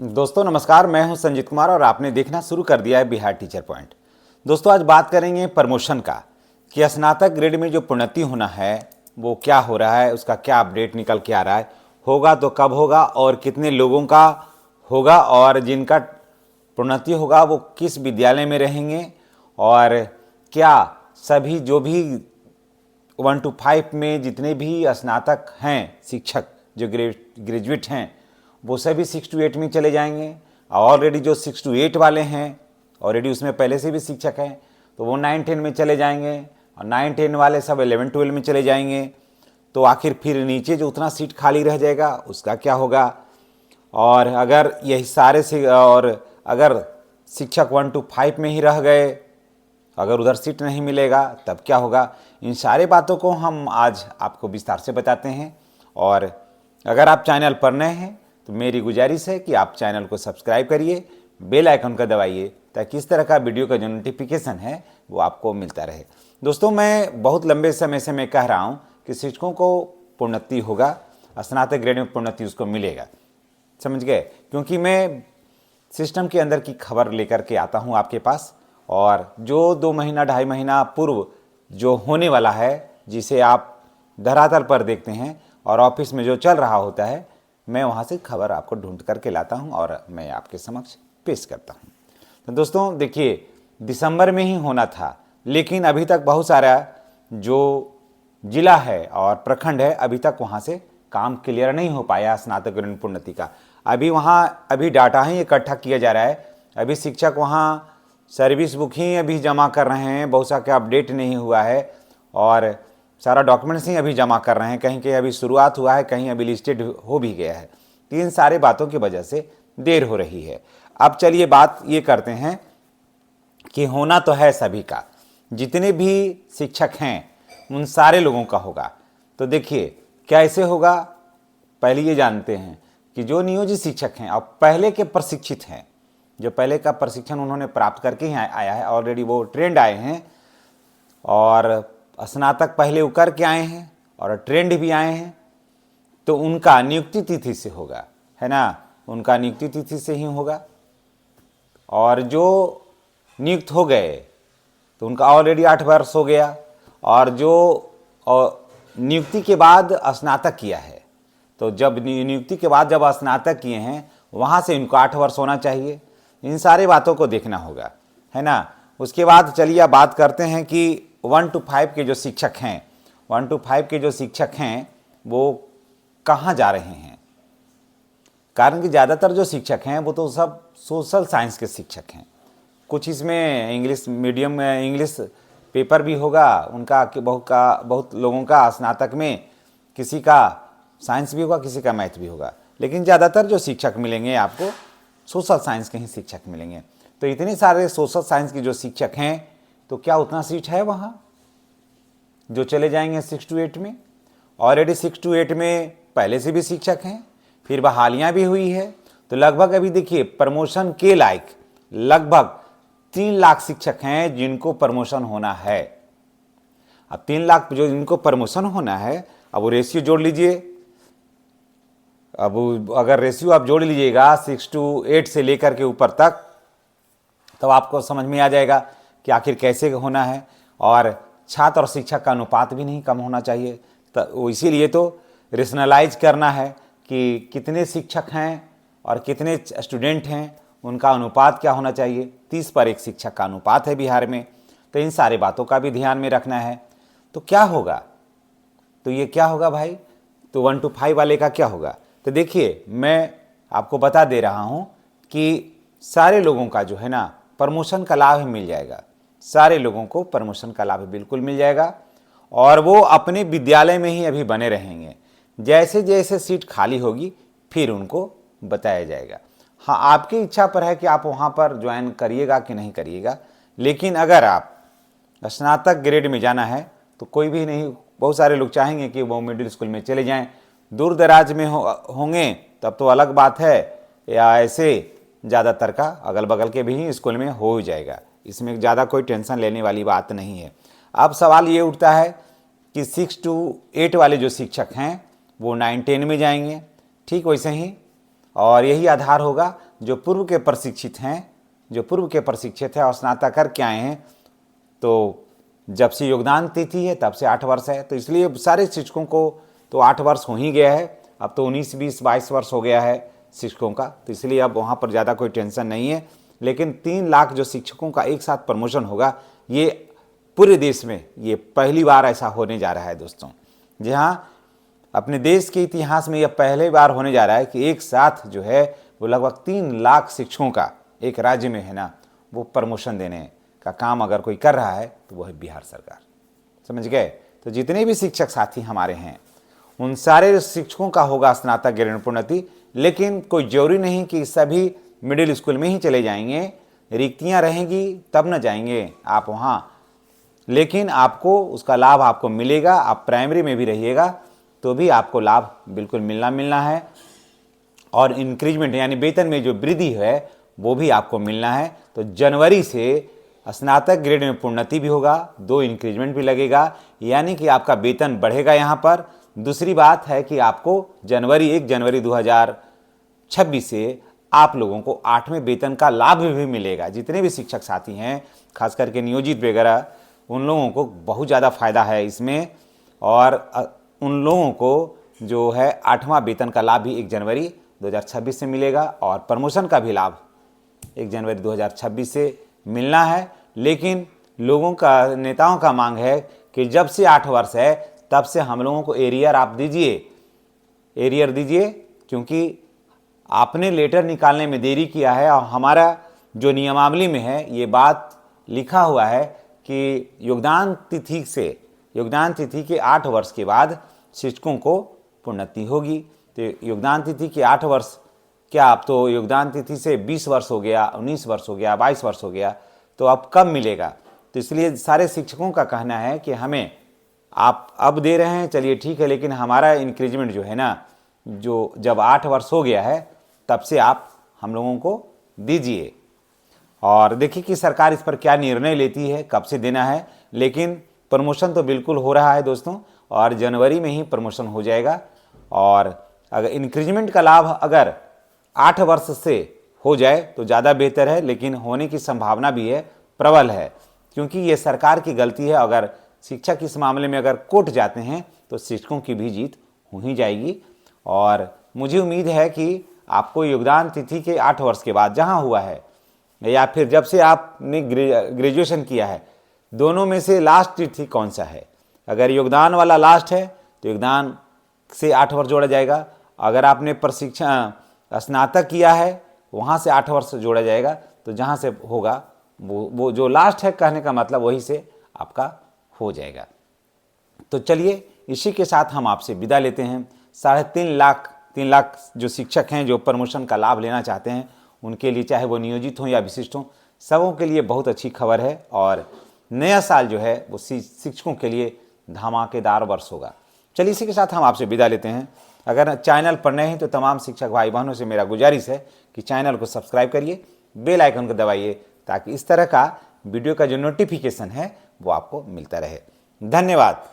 दोस्तों नमस्कार, मैं हूं संजीत कुमार और आपने देखना शुरू कर दिया है बिहार टीचर पॉइंट। दोस्तों आज बात करेंगे प्रमोशन का कि स्नातक ग्रेड में जो प्रोन्नति होना है वो क्या हो रहा है, उसका क्या अपडेट निकल के आ रहा है, होगा तो कब होगा और कितने लोगों का होगा, और जिनका प्रोन्नति होगा वो किस विद्यालय में रहेंगे, और क्या सभी जो भी 1 to 5 में जितने भी स्नातक हैं शिक्षक जो ग्रेजुएट हैं वो सभी 6 to 8 में चले जाएंगे। ऑलरेडी जो 6 to 8 वाले हैं ऑलरेडी उसमें पहले से भी शिक्षक हैं तो वो 9-10 में चले जाएंगे, और 9-10 वाले सब 11-12 में चले जाएंगे। तो आखिर फिर नीचे जो उतना सीट खाली रह जाएगा उसका क्या होगा, और अगर यही सारे से और अगर शिक्षक 1 to 5 में ही रह गए, अगर उधर सीट नहीं मिलेगा तब क्या होगा। इन सारे बातों को हम आज आपको विस्तार से बताते हैं। और अगर आप चैनल पर नए हैं तो मेरी गुजारिश है कि आप चैनल को सब्सक्राइब करिए, बेल आइकन का दबाइए ताकि इस तरह का वीडियो का जो नोटिफिकेशन है वो आपको मिलता रहे। दोस्तों मैं बहुत लंबे समय से मैं कह रहा हूँ कि शिक्षकों को प्रोन्नति होगा, स्नातक ग्रेड में प्रोन्नति उसको मिलेगा, समझ गए। क्योंकि मैं सिस्टम के अंदर की खबर लेकर के आता हूँ आपके पास, और जो 2 महीना 2.5 महीना पूर्व जो होने वाला है जिसे आप धरातल पर देखते हैं और ऑफिस में जो चल रहा होता है, मैं वहाँ से खबर आपको ढूंढ करके लाता हूँ और मैं आपके समक्ष पेश करता हूँ। तो दोस्तों देखिए, दिसंबर में ही होना था, लेकिन अभी तक बहुत सारा जो जिला है और प्रखंड है अभी तक वहाँ से काम क्लियर नहीं हो पाया स्नातक ग्रेड प्रोन्नति का। अभी डाटा ही इकट्ठा किया जा रहा है। अभी शिक्षक वहाँ सर्विस बुक ही अभी जमा कर रहे हैं, बहुत सा का अपडेट नहीं हुआ है, और सारा डॉक्यूमेंट्स ही अभी जमा कर रहे हैं। कहीं कहीं अभी शुरुआत हुआ है, कहीं अभी लिस्टेड हो भी गया है। तो इन सारे बातों की वजह से देर हो रही है। अब चलिए बात ये करते हैं कि होना तो है सभी का, जितने भी शिक्षक हैं उन सारे लोगों का होगा। तो देखिए कैसे होगा, पहले ये जानते हैं कि जो नियोजित शिक्षक हैं और पहले के प्रशिक्षित हैं, जो पहले का प्रशिक्षण उन्होंने प्राप्त करके ही आया है, ऑलरेडी वो ट्रेंड आए हैं और स्नातक पहले उकर के आए हैं और ट्रेंड भी आए हैं, तो उनका नियुक्ति तिथि से होगा, है ना, उनका नियुक्ति तिथि से ही होगा। और जो नियुक्त हो गए तो उनका ऑलरेडी 8 वर्ष हो गया, और जो नियुक्ति के बाद स्नातक किया है, तो जब नियुक्ति के बाद जब स्नातक किए हैं वहाँ से इनको 8 वर्ष होना चाहिए। इन सारी बातों को देखना होगा, है ना। उसके बाद चलिए अब बात करते हैं कि 1 to 5 के जो शिक्षक हैं, 1 to 5 के जो शिक्षक हैं वो कहाँ जा रहे हैं। कारण कि ज़्यादातर जो शिक्षक हैं वो तो सब सोशल साइंस के शिक्षक हैं। कुछ इसमें इंग्लिश मीडियम में इंग्लिश पेपर भी होगा उनका, कि बहुत लोगों का स्नातक में किसी का साइंस भी होगा, किसी का मैथ भी होगा, लेकिन ज़्यादातर जो शिक्षक मिलेंगे आपको सोशल साइंस के ही शिक्षक मिलेंगे। तो इतने सारे सोशल साइंस के जो शिक्षक हैं तो क्या उतना सीट है वहाँ जो चले जाएंगे 6 to 8 में। ऑलरेडी 6 to 8 में पहले से भी शिक्षक हैं, फिर बहालियाँ भी हुई है, तो लगभग अभी देखिए प्रमोशन के लायक लगभग 3 लाख शिक्षक हैं जिनको प्रमोशन होना है। अब 3 लाख जो जिनको प्रमोशन होना है, अब वो रेशियो जोड़ लीजिए। अब अगर रेशियो आप जोड़ लीजिएगा 6 to 8 से लेकर के ऊपर तक, तब आपको समझ में आ जाएगा कि आखिर कैसे होना है। और छात्र और शिक्षक का अनुपात भी नहीं कम होना चाहिए, तो इसीलिए तो रेशनलाइज करना है कि कितने शिक्षक हैं और कितने स्टूडेंट हैं, उनका अनुपात क्या होना चाहिए। 30 पर 1 शिक्षक का अनुपात है बिहार में, तो इन सारी बातों का भी ध्यान में रखना है। तो क्या होगा, तो ये क्या होगा भाई, तो 1 to 5 वाले का क्या होगा। तो देखिए मैं आपको बता दे रहा हूँ कि सारे लोगों का जो है ना प्रमोशन का लाभ मिल जाएगा, सारे लोगों को प्रमोशन का लाभ बिल्कुल मिल जाएगा, और वो अपने विद्यालय में ही अभी बने रहेंगे। जैसे जैसे सीट खाली होगी फिर उनको बताया जाएगा। हाँ, आपकी इच्छा पर है कि आप वहाँ पर ज्वाइन करिएगा कि नहीं करिएगा, लेकिन अगर आप स्नातक ग्रेड में जाना है तो कोई भी नहीं, बहुत सारे लोग चाहेंगे कि वो मिडिल स्कूल में चले जाएं, दूर दराज में होंगे तब तो अलग बात है, या ऐसे ज़्यादातर का अगल बगल के भी स्कूल में हो ही जाएगा, इसमें ज़्यादा कोई टेंशन लेने वाली बात नहीं है। अब सवाल ये उठता है कि 6 to 8 वाले जो शिक्षक हैं वो 9-10 में जाएंगे, ठीक वैसे ही, और यही आधार होगा जो पूर्व के प्रशिक्षित हैं और स्नातक करके आए हैं, तो जब से योगदान तिथि है तब से 8 वर्ष है, तो इसलिए सारे शिक्षकों को तो 8 वर्ष हो ही गया है। अब तो 19, 20, 22 वर्ष हो गया है शिक्षकों का, तो इसलिए अब वहाँ पर ज़्यादा कोई टेंशन नहीं है। लेकिन 3 लाख जो शिक्षकों का एक साथ प्रमोशन होगा, ये पूरे देश में ये पहली बार ऐसा होने जा रहा है दोस्तों। जी हाँ, अपने देश के इतिहास में यह पहली बार होने जा रहा है कि एक साथ जो है वो लगभग 3 लाख शिक्षकों का एक राज्य में है ना, वो प्रमोशन देने का काम अगर कोई कर रहा है तो वो है बिहार सरकार। समझ गए? तो जितने भी शिक्षक साथी हमारे हैं उन सारे शिक्षकों का होगा स्नातक ग्रेड में प्रोन्नति, लेकिन कोई जरूरी नहीं कि सभी मिडिल स्कूल में ही चले जाएंगे, रिक्तियां रहेंगी तब न जाएंगे आप वहाँ, लेकिन आपको उसका लाभ आपको मिलेगा। आप प्राइमरी में भी रहिएगा तो भी आपको लाभ बिल्कुल मिलना है, और इंक्रीजमेंट यानी वेतन में जो वृद्धि है वो भी आपको मिलना है। तो जनवरी से स्नातक ग्रेड में प्रोन्नति भी होगा, 2 इंक्रीजमेंट भी लगेगा, यानी कि आपका वेतन बढ़ेगा यहाँ पर। दूसरी बात है कि आपको 1 जनवरी 2026 से आप लोगों को 8वें वेतन का लाभ भी मिलेगा। जितने भी शिक्षक साथी हैं, खास करके नियोजित वगैरह, उन लोगों को बहुत ज़्यादा फायदा है इसमें, और उन लोगों को जो है 8वां वेतन का लाभ भी 1 जनवरी 2026 से मिलेगा, और प्रमोशन का भी लाभ 1 जनवरी 2026 से मिलना है। लेकिन लोगों का, नेताओं का मांग है कि जब से 8 वर्ष है तब से हम लोगों को एरियर आप एरियर दीजिए, क्योंकि आपने लेटर निकालने में देरी किया है, और हमारा जो नियमावली में है ये बात लिखा हुआ है कि योगदान तिथि के 8 वर्ष के बाद शिक्षकों को प्रोन्नति होगी। तो योगदान तिथि के 8 वर्ष क्या, अब तो योगदान तिथि से 20 वर्ष हो गया, 19 वर्ष हो गया, 22 वर्ष हो गया, तो अब कब मिलेगा? तो इसलिए सारे शिक्षकों का कहना है कि हमें आप अब दे रहे हैं, चलिए ठीक है, लेकिन हमारा इंक्रीजमेंट जो है ना, जो जब 8 वर्ष हो गया है तब से आप हम लोगों को दीजिए। और देखिए कि सरकार इस पर क्या निर्णय लेती है, कब से देना है। लेकिन प्रमोशन तो बिल्कुल हो रहा है दोस्तों, और जनवरी में ही प्रमोशन हो जाएगा। और अगर इंक्रीजमेंट का लाभ अगर 8 वर्ष से हो जाए तो ज़्यादा बेहतर है, लेकिन होने की संभावना भी है, प्रबल है, क्योंकि ये सरकार की गलती है। अगर शिक्षक इस मामले में अगर कोर्ट जाते हैं तो शिक्षकों की भी जीत हो ही जाएगी। और मुझे उम्मीद है कि आपको योगदान तिथि के 8 वर्ष के बाद जहाँ हुआ है, या फिर जब से आपने ग्रेजुएशन किया है, दोनों में से लास्ट तिथि कौन सा है? अगर योगदान वाला लास्ट है तो योगदान से 8 वर्ष जोड़ा जाएगा। अगर आपने प्रशिक्षण स्नातक किया है वहाँ से 8 वर्ष जोड़ा जाएगा। तो जहाँ से होगा वो जो लास्ट है, कहने का मतलब वही से आपका हो जाएगा। तो चलिए इसी के साथ हम आपसे विदा लेते हैं। 3.5 लाख जो शिक्षक हैं जो प्रमोशन का लाभ लेना चाहते हैं, उनके लिए, चाहे वो नियोजित हों या विशिष्ट हों, सबों के लिए बहुत अच्छी खबर है। और नया साल जो है वो शिक्षकों के लिए धमाकेदार वर्ष होगा। चलिए इसी के साथ हम आपसे विदा लेते हैं। अगर चैनल पर नए हैं तो तमाम शिक्षक भाई बहनों से मेरा गुजारिश है कि चैनल को सब्सक्राइब करिए, बेल आइकन को दबाइए, ताकि इस तरह का वीडियो का जो नोटिफिकेशन है वो आपको मिलता रहे। धन्यवाद।